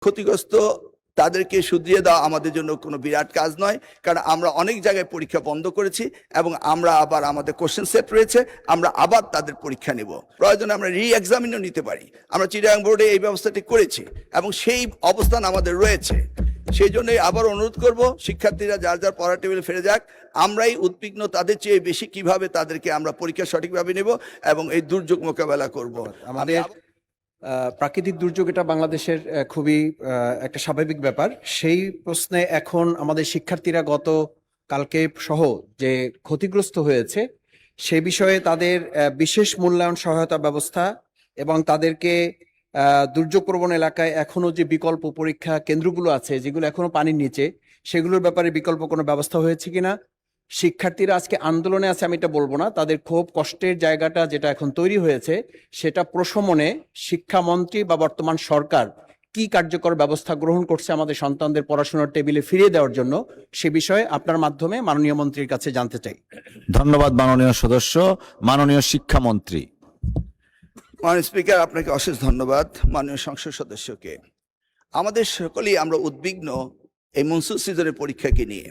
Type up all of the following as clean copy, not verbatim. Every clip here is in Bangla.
ক্ষতিগ্রস্ত তাদেরকে শুধরিয়ে দেওয়া আমাদের জন্য কোনো বিরাট কাজ নয়, কারণ আমরা অনেক জায়গায় পরীক্ষা বন্ধ করেছি এবং আমরা আবার আমাদের কোশ্চেন সেট রয়েছে, আমরা আবার তাদের পরীক্ষা নেব। প্রয়োজনে আমরা রি-এক্সামিনও নিতে পারি। আমরা চিটাগাং বোর্ডে এই ব্যবস্থাটি করেছি এবং সেই অবস্থান আমাদের রয়েছে। সেই জন্যই আবার অনুরোধ করব, শিক্ষার্থীরা যার যার পড়ার টেবিলে ফিরে যাক। আমরাই উদ্বিগ্ন তাদের চেয়ে বেশি কিভাবে তাদেরকে আমরা পরীক্ষা সঠিকভাবে নেব এবং এই দুর্যোগ মোকাবেলা করব। আমাদের প্রাকৃতিক দুর্যোগ এটা বাংলাদেশের খুবই একটা স্বাভাবিক ব্যাপার। সেই প্রশ্নে এখন আমাদের শিক্ষার্থীরা গত কালকে সহ যে ক্ষতিগ্রস্ত হয়েছে সে বিষয়ে তাদের বিশেষ মূল্যায়ন সহায়তা ব্যবস্থা এবং তাদেরকে দুর্যোগ প্রবণ এলাকায় এখনো যে বিকল্প পরীক্ষা কেন্দ্রগুলো আছে যেগুলো এখনো পানির নিচে, সেগুলোর ব্যাপারে বিকল্প কোনো ব্যবস্থা হয়েছে কিনা। শিক্ষার্থীরা আজকে আন্দোলনে আছে আমি এটা বলবো না, তাদের ক্ষোভ কষ্টের জায়গাটা যেটা এখন তৈরি হয়েছে সেটা প্রশমনে শিক্ষামন্ত্রী বা বর্তমান সরকার কি কার্যকর ব্যবস্থা গ্রহণ করছে আমাদের সন্তানদের পড়াশোনার টেবিলে ফিরিয়ে দেওয়ার জন্য, সে বিষয়ে আপনার মাধ্যমে মাননীয় মন্ত্রীর কাছে জানতে চাই। ধন্যবাদ মাননীয় সদস্য। মাননীয় শিক্ষামন্ত্রী। মাননীয় স্পিকার, আপনাকে অশেষ ধন্যবাদ। মাননীয় সংসদ সদস্যকে, আমাদের সকলেই আমরা উদ্বিগ্ন এই মনসুন সিজনের পরীক্ষাকে নিয়ে।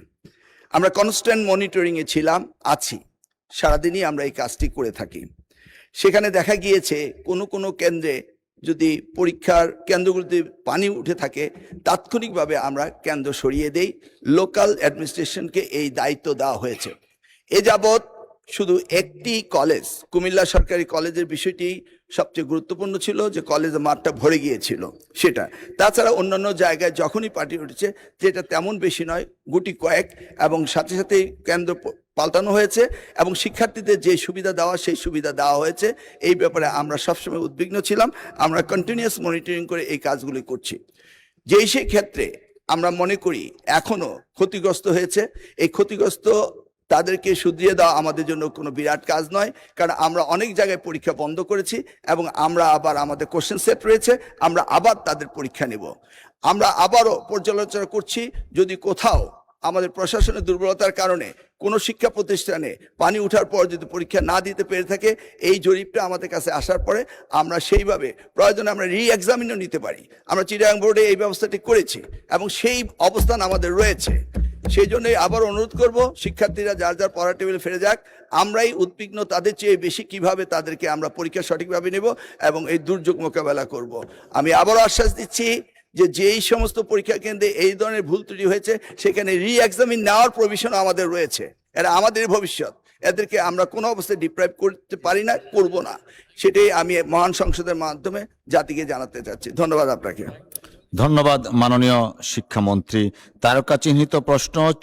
আমরা কনস্ট্যান্ট মনিটরিংয়ে ছিলাম, আছি, সারাদিনই আমরা এই কাজটি করে থাকি। সেখানে দেখা গিয়েছে কোনো কোনো কেন্দ্রে যদি পরীক্ষার কেন্দ্রগুলিতে পানি উঠে থাকে তাৎক্ষণিকভাবে আমরা কেন্দ্র সরিয়ে দেই। লোকাল অ্যাডমিনিস্ট্রেশনকে এই দায়িত্ব দেওয়া হয়েছে। এ যাবৎ শুধু একটি কলেজ, কুমিল্লা সরকারি কলেজের বিষয়টি সবচেয়ে গুরুত্বপূর্ণ ছিল, যে কলেজের মাঠটা ভরে গিয়েছিল সেটা। তাছাড়া অন্যান্য জায়গায় যখনই পার্টি উঠেছে, যেটা তেমন বেশি নয়, গুটি কয়েক, এবং সাথে সাথেই কেন্দ্র পাল্টানো হয়েছে এবং শিক্ষার্থীদের যে সুবিধা দেওয়া সেই সুবিধা দেওয়া হয়েছে। এই ব্যাপারে আমরা সবসময় উদ্বিগ্ন ছিলাম। আমরা কন্টিনিউয়াস মনিটরিং করে এই কাজগুলি করছি। যেই সেই ক্ষেত্রে আমরা মনে করি এখনো ক্ষতিগ্রস্ত হয়েছে, এই ক্ষতিগ্রস্ত তাদেরকে শুধরিয়ে দেওয়া আমাদের জন্য কোনো বিরাট কাজ নয়, কারণ আমরা অনেক জায়গায় পরীক্ষা বন্ধ করেছি এবং আমরা আবার আমাদের কোশ্চেন সেট রয়েছে, আমরা আবার তাদের পরীক্ষা নেব। আমরা আবারও পর্যালোচনা করছি, যদি কোথাও আমাদের প্রশাসনের দুর্বলতার কারণে কোনো শিক্ষা প্রতিষ্ঠানে পানি ওঠার পর যদি পরীক্ষা না দিতে পেরে থাকে, এই জরিপটা আমাদের কাছে আসার পরে আমরা সেইভাবে প্রয়োজনে আমরা রি-এক্সামিনও নিতে পারি। আমরা চিটাগাং বোর্ডে এই ব্যবস্থাটি করেছি এবং সেই অবস্থান আমাদের রয়েছে। সেই জন্যই আবার অনুরোধ করব, শিক্ষার্থীরা যার যার পড়ার টেবিলে ফিরে যাক। আমরাই উদ্বিগ্ন তাদের চেয়ে বেশি কিভাবে তাদেরকে আমরা পরীক্ষা সঠিকভাবে নেব এবং এই দুর্যোগ মোকাবেলা করব। আমি আবারও আশ্বাস দিচ্ছি যে যেই সমস্ত পরীক্ষা কেন্দ্রে এই ধরনের ভুল ত্রুটি হয়েছে সেখানে রি-এক্সামিন নেওয়ার প্রভিশন আমাদের রয়েছে। এরা আমাদের ভবিষ্যৎ, এদেরকে আমরা কোনো অবস্থায় ডিপ্রাইভ করতে পারি না, করব না। সেটাই আমি মহান সংসদের মাধ্যমে জাতিকে জানাতে চাচ্ছি। ধন্যবাদ আপনাকে। ধন্যবাদ মাননীয় শিক্ষামন্ত্রী। তারকা চিহ্নিত প্রশ্ন।